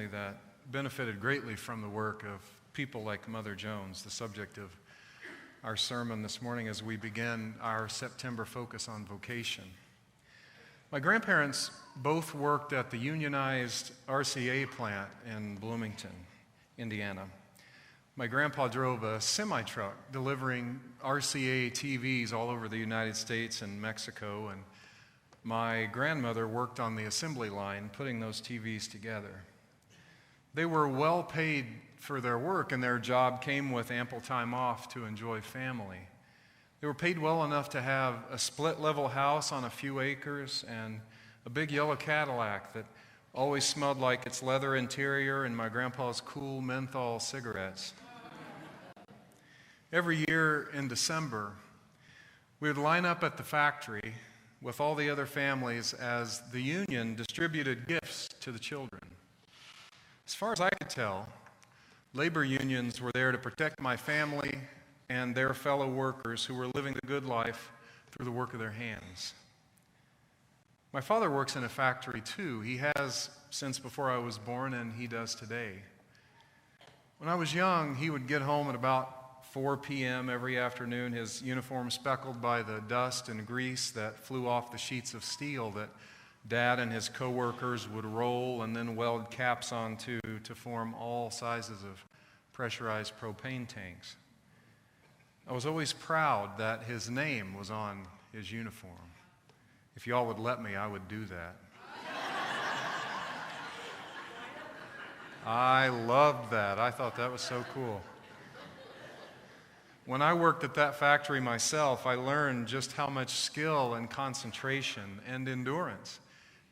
that benefited greatly from the work of people like Mother Jones, the subject of our sermon this morning as we begin our September focus on vocation. My grandparents both worked at the unionized RCA plant in Bloomington, Indiana. My grandpa drove a semi-truck delivering RCA TVs all over the United States and Mexico, and my grandmother worked on the assembly line putting those TVs together. They were well paid for their work, and their job came with ample time off to enjoy family. They were paid well enough to have a split-level house on a few acres and a big yellow Cadillac that always smelled like its leather interior and my grandpa's cool menthol cigarettes. Every year in December, we would line up at the factory with all the other families as the union distributed gifts to the children. As far as I could tell, labor unions were there to protect my family and their fellow workers who were living the good life through the work of their hands. My father works in a factory too. He has since before I was born, and he does today. When I was young, he would get home at about 4 p.m. every afternoon, his uniform speckled by the dust and grease that flew off the sheets of steel that Dad and his co-workers would roll and then weld caps onto to form all sizes of pressurized propane tanks. I was always proud that his name was on his uniform. If y'all would let me, I would do that. I loved that. I thought that was so cool. When I worked at that factory myself, I learned just how much skill and concentration and endurance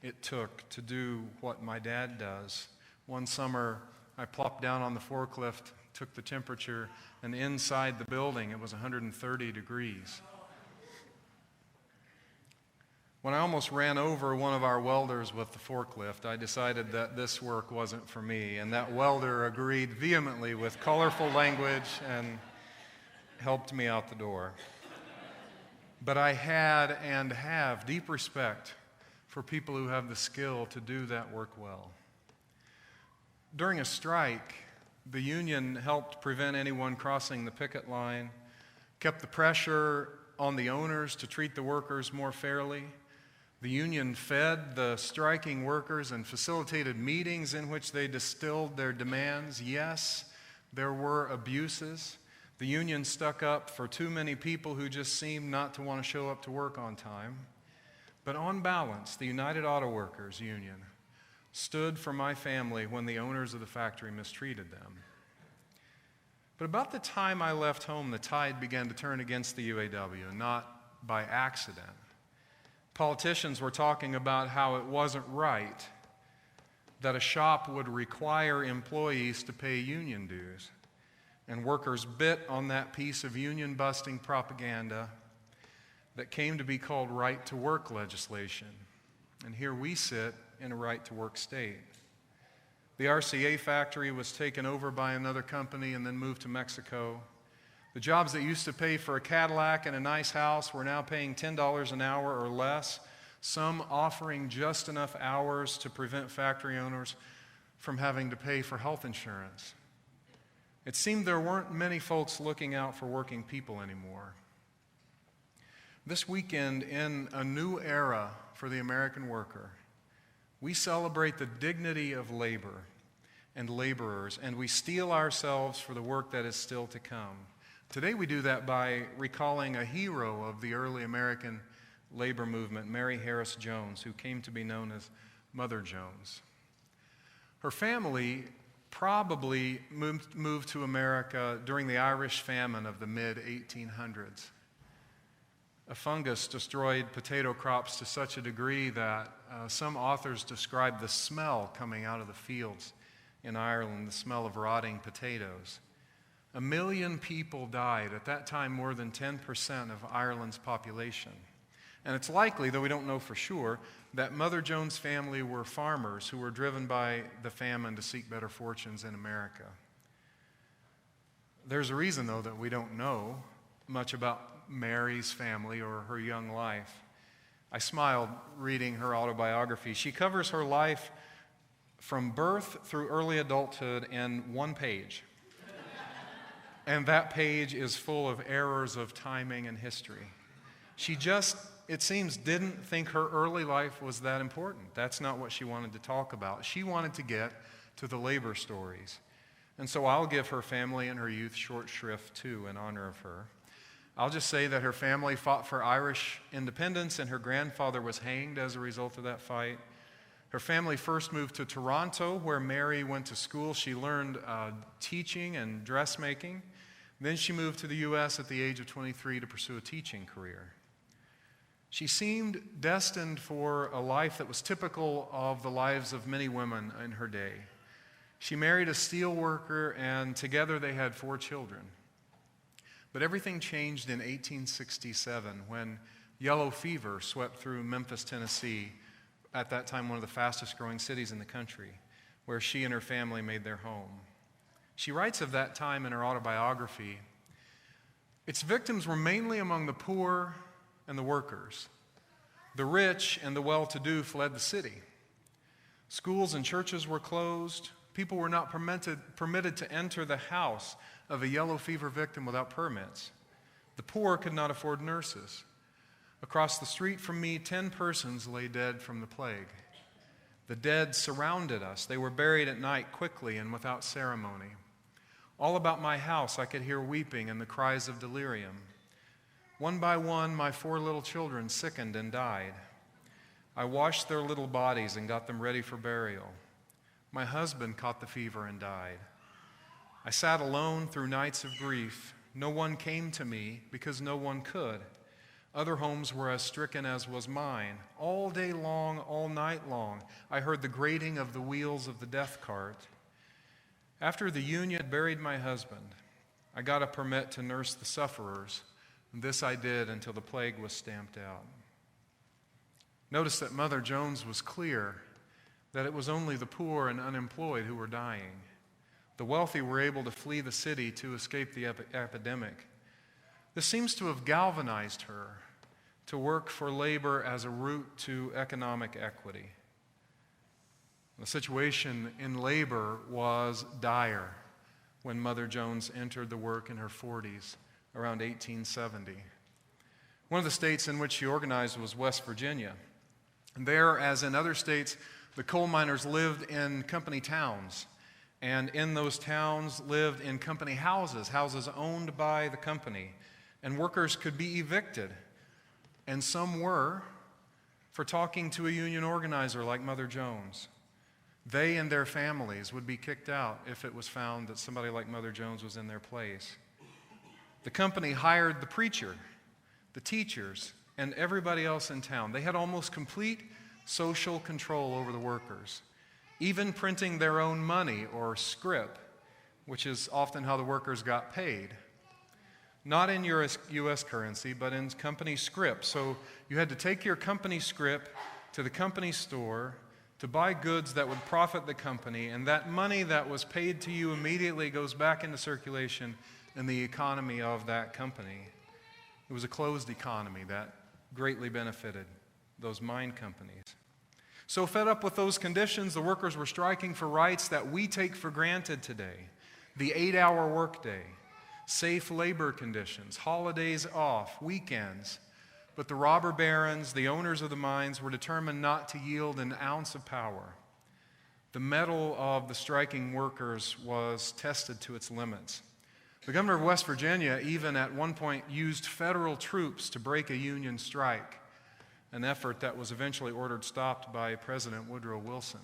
it took to do what my dad does. One summer, I plopped down on the forklift, took the temperature, and inside the building, it was 130 degrees. When I almost ran over one of our welders with the forklift, I decided that this work wasn't for me, and that welder agreed vehemently with colorful language and helped me out the door. But I had and have deep respect for people who have the skill to do that work well. During a strike, the union helped prevent anyone crossing the picket line, kept the pressure on the owners to treat the workers more fairly. The union fed the striking workers and facilitated meetings in which they distilled their demands. Yes, there were abuses. The union stuck up for too many people who just seemed not to want to show up to work on time. But on balance, the United Auto Workers Union stood for my family when the owners of the factory mistreated them. But about the time I left home, the tide began to turn against the UAW, not by accident. Politicians were talking about how it wasn't right that a shop would require employees to pay union dues. And workers bit on that piece of union-busting propaganda that came to be called right-to-work legislation. And here we sit in a right-to-work state. The RCA factory was taken over by another company and then moved to Mexico. The jobs that used to pay for a Cadillac and a nice house were now paying $10 an hour or less, some offering just enough hours to prevent factory owners from having to pay for health insurance. It seemed there weren't many folks looking out for working people anymore. This weekend, in a new era for the American worker, we celebrate the dignity of labor and laborers, and we steel ourselves for the work that is still to come. Today we do that by recalling a hero of the early American labor movement, Mary Harris Jones, who came to be known as Mother Jones. Her family probably moved to America during the Irish famine of the mid-1800s. A fungus destroyed potato crops to such a degree that some authors describe the smell coming out of the fields in Ireland, the smell of rotting potatoes. 1 million people died, at that time more than 10% of Ireland's population. And it's likely, though we don't know for sure, that Mother Jones' family were farmers who were driven by the famine to seek better fortunes in America. There's a reason, though, that we don't know much about Mary's family or her young life. I smiled reading her autobiography. She covers her life from birth through early adulthood in one page. And that page is full of errors of timing and history. She just, it seems, didn't think her early life was that important. That's not what she wanted to talk about. She wanted to get to the labor stories. And so I'll give her family and her youth short shrift too in honor of her. I'll just say that her family fought for Irish independence and her grandfather was hanged as a result of that fight. Her family first moved to Toronto, where Mary went to school. She learned teaching and dressmaking. Then she moved to the U.S. at the age of 23 to pursue a teaching career. She seemed destined for a life that was typical of the lives of many women in her day. She married a steel worker, and together they had 4 children. But everything changed in 1867 when yellow fever swept through Memphis, Tennessee, at that time one of the fastest growing cities in the country, where she and her family made their home. She writes of that time in her autobiography. Its victims were mainly among the poor and the workers. The rich and the well-to-do fled the city. Schools and churches were closed. People were not permitted to enter the house of a yellow fever victim without permits. The poor could not afford nurses. Across the street from me, 10 persons lay dead from the plague. The dead surrounded us. They were buried at night quickly and without ceremony. All about my house I could hear weeping and the cries of delirium. One by one, my 4 little children sickened and died. I washed their little bodies and got them ready for burial. My husband caught the fever and died. I sat alone through nights of grief. No one came to me because no one could. Other homes were as stricken as was mine. All day long, all night long, I heard the grating of the wheels of the death cart. After the union had buried my husband, I got a permit to nurse the sufferers, and this I did until the plague was stamped out. Notice that Mother Jones was clear that it was only the poor and unemployed who were dying. The wealthy were able to flee the city to escape the epidemic. This seems to have galvanized her to work for labor as a route to economic equity. The situation in labor was dire when Mother Jones entered the work in her 40s, around 1870. One of the states in which she organized was West Virginia. And there, as in other states, the coal miners lived in company towns. And in those towns lived in company houses, houses owned by the company. And workers could be evicted. And some were for talking to a union organizer like Mother Jones. They and their families would be kicked out if it was found that somebody like Mother Jones was in their place. The company hired the preacher, the teachers, and everybody else in town. They had almost complete social control over the workers, even printing their own money or scrip, which is often how the workers got paid. Not in U.S. currency, but in company scrip. So you had to take your company scrip to the company store to buy goods that would profit the company, and that money that was paid to you immediately goes back into circulation in the economy of that company. It was a closed economy that greatly benefited those mine companies. So fed up with those conditions, the workers were striking for rights that we take for granted today. The 8-hour workday, safe labor conditions, holidays off, weekends. But the robber barons, the owners of the mines, were determined not to yield an ounce of power. The mettle of the striking workers was tested to its limits. The governor of West Virginia even at one point used federal troops to break a union strike, an effort that was eventually ordered stopped by President Woodrow Wilson.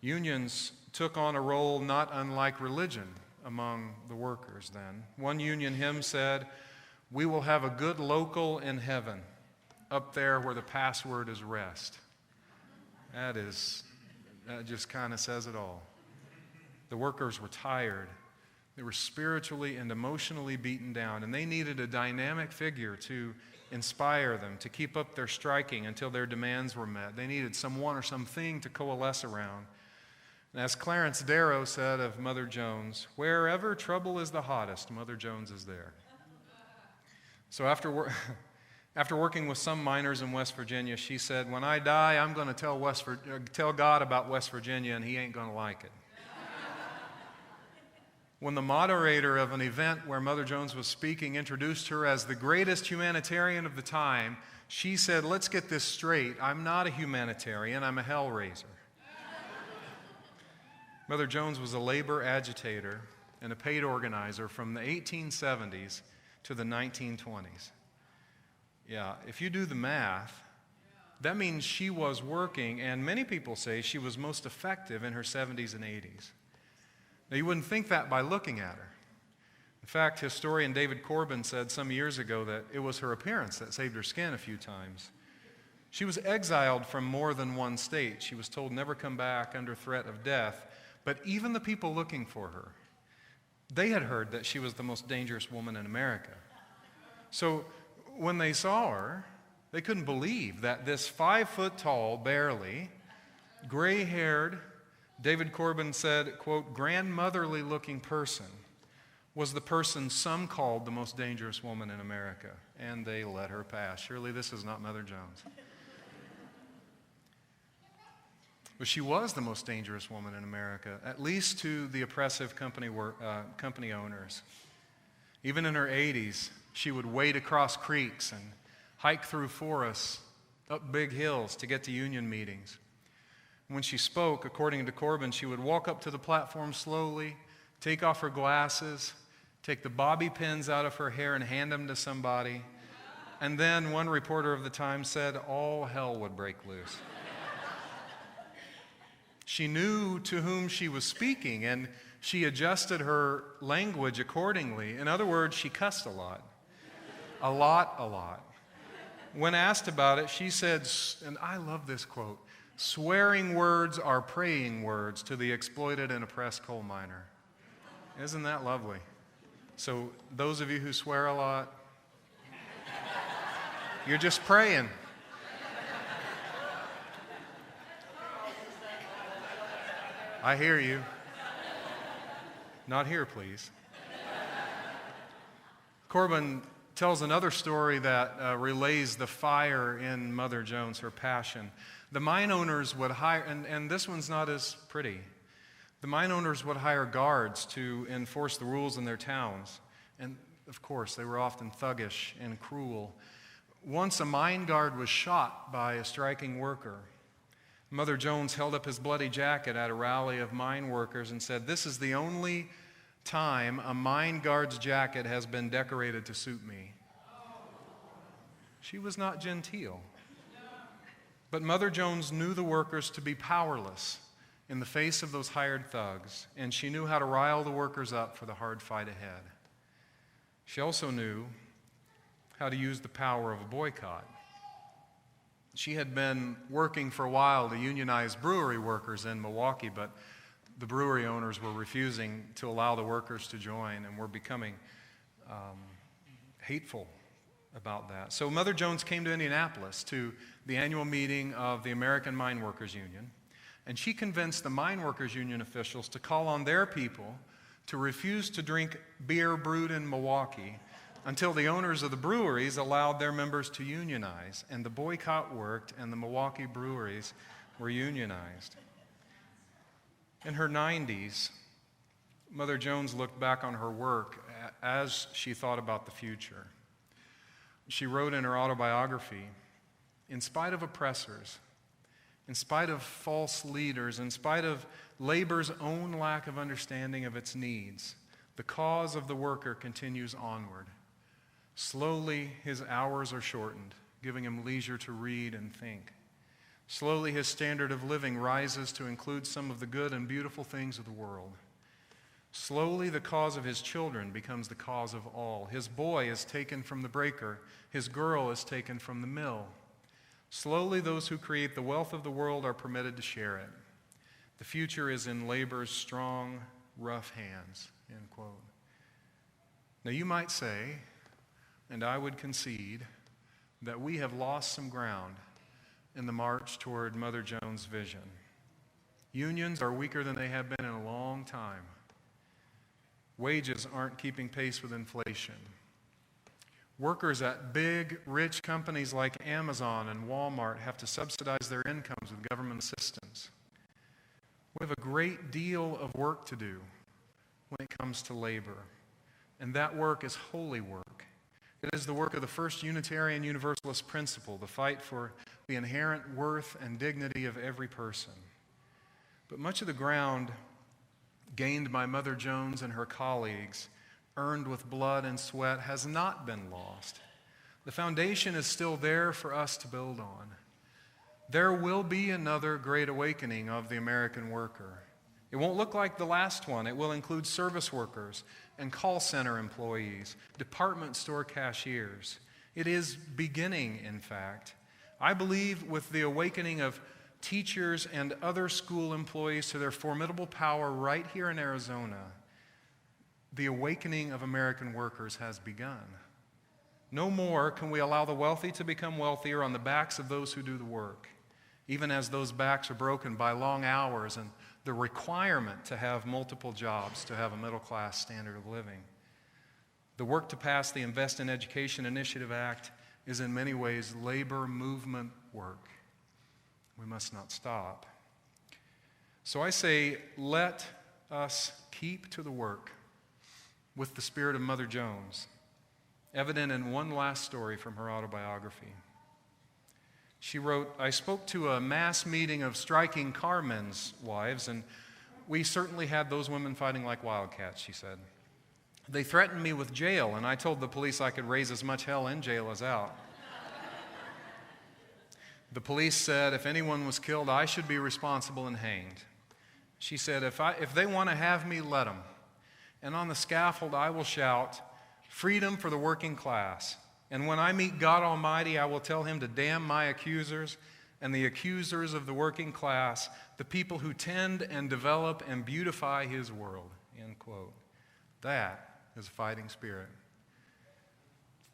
Unions took on a role not unlike religion among the workers then. One union hymn said, "We will have a good local in heaven, up there where the password is rest." That just kind of says it all. The workers were tired. They were spiritually and emotionally beaten down, and they needed a dynamic figure to inspire them, to keep up their striking until their demands were met. They needed someone or something to coalesce around. And as Clarence Darrow said of Mother Jones, "Wherever trouble is the hottest, Mother Jones is there." So After working with some miners in West Virginia, she said, "When I die, I'm going to tell God about West Virginia, and he ain't going to like it." When the moderator of an event where Mother Jones was speaking introduced her as the greatest humanitarian of the time, she said, "Let's get this straight. I'm not a humanitarian, I'm a hellraiser." Mother Jones was a labor agitator and a paid organizer from the 1870s to the 1920s. Yeah, if you do the math, that means she was working, and many people say she was most effective in her 70s and 80s. Now, you wouldn't think that by looking at her. In fact, historian David Corbin said some years ago that it was her appearance that saved her skin a few times. She was exiled from more than one state. She was told never come back under threat of death. But even the people looking for her, they had heard that she was the most dangerous woman in America. So when they saw her, they couldn't believe that this 5-foot-tall, barely, gray-haired, David Corbin said, quote, grandmotherly-looking person was the person some called the most dangerous woman in America. And they let her pass. Surely this is not Mother Jones. But she was the most dangerous woman in America, at least to the oppressive company owners. Even in her 80s, she would wade across creeks and hike through forests, up big hills to get to union meetings. When she spoke, according to Corbin, she would walk up to the platform slowly, take off her glasses, take the bobby pins out of her hair and hand them to somebody. And then one reporter of the time said all hell would break loose. She knew to whom she was speaking, and she adjusted her language accordingly. In other words, she cussed a lot. A lot. When asked about it, she said, and I love this quote, "Swearing words are praying words to the exploited and oppressed coal miner." Isn't that lovely? So those of you who swear a lot, you're just praying. I hear you. Not here, please. Corbin tells another story that relays the fire in Mother Jones, her passion. The mine owners would hire, and this one's not as pretty. The mine owners would hire guards to enforce the rules in their towns. And of course, they were often thuggish and cruel. Once a mine guard was shot by a striking worker. Mother Jones held up his bloody jacket at a rally of mine workers and said, "This is the only time a mine guard's jacket has been decorated to suit me." She was not genteel. But Mother Jones knew the workers to be powerless in the face of those hired thugs, and she knew how to rile the workers up for the hard fight ahead. She also knew how to use the power of a boycott. She had been working for a while to unionize brewery workers in Milwaukee, but the brewery owners were refusing to allow the workers to join and were becoming hateful about that. So Mother Jones came to Indianapolis to the annual meeting of the American Mine Workers Union, and she convinced the Mine Workers Union officials to call on their people to refuse to drink beer brewed in Milwaukee until the owners of the breweries allowed their members to unionize, and the boycott worked, and the Milwaukee breweries were unionized. In her 90s, Mother Jones looked back on her work as she thought about the future. She wrote in her autobiography, "In spite of oppressors, in spite of false leaders, in spite of labor's own lack of understanding of its needs, the cause of the worker continues onward. Slowly, his hours are shortened, giving him leisure to read and think. Slowly, his standard of living rises to include some of the good and beautiful things of the world. Slowly, the cause of his children becomes the cause of all. His boy is taken from the breaker. His girl is taken from the mill. Slowly, those who create the wealth of the world are permitted to share it. The future is in labor's strong, rough hands." End quote. Now, you might say, and I would concede, that we have lost some ground in the march toward Mother Jones' vision. Unions are weaker than they have been in a long time. Wages aren't keeping pace with inflation. Workers at big, rich companies like Amazon and Walmart have to subsidize their incomes with government assistance. We have a great deal of work to do when it comes to labor, and that work is holy work. It is the work of the first Unitarian Universalist principle, the fight for the inherent worth and dignity of every person. But much of the ground gained by Mother Jones and her colleagues, earned with blood and sweat, has not been lost. The foundation is still there for us to build on. There will be another great awakening of the American worker. It won't look like the last one. It will include service workers and call center employees, department store cashiers. It is beginning, in fact. I believe with the awakening of teachers and other school employees to their formidable power right here in Arizona, the awakening of American workers has begun. No more can we allow the wealthy to become wealthier on the backs of those who do the work, even as those backs are broken by long hours and the requirement to have multiple jobs to have a middle-class standard of living. The work to pass the Invest in Education Initiative Act is in many ways labor movement work. We must not stop. So I say, let us keep to the work with the spirit of Mother Jones, evident in one last story from her autobiography. She wrote, "I spoke to a mass meeting of striking carmen's wives, and we certainly had those women fighting like wildcats," she said. "They threatened me with jail, and I told the police I could raise as much hell in jail as out. The police said if anyone was killed, I should be responsible and hanged. She said, if they want to have me, let them. And on the scaffold I will shout, freedom for the working class. And when I meet God Almighty, I will tell him to damn my accusers and the accusers of the working class, the people who tend and develop and beautify his world." End quote. That is a fighting spirit.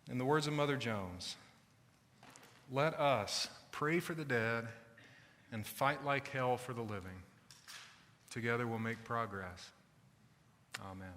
In the words of Mother Jones, let us pray for the dead and fight like hell for the living. Together we'll make progress. Amen.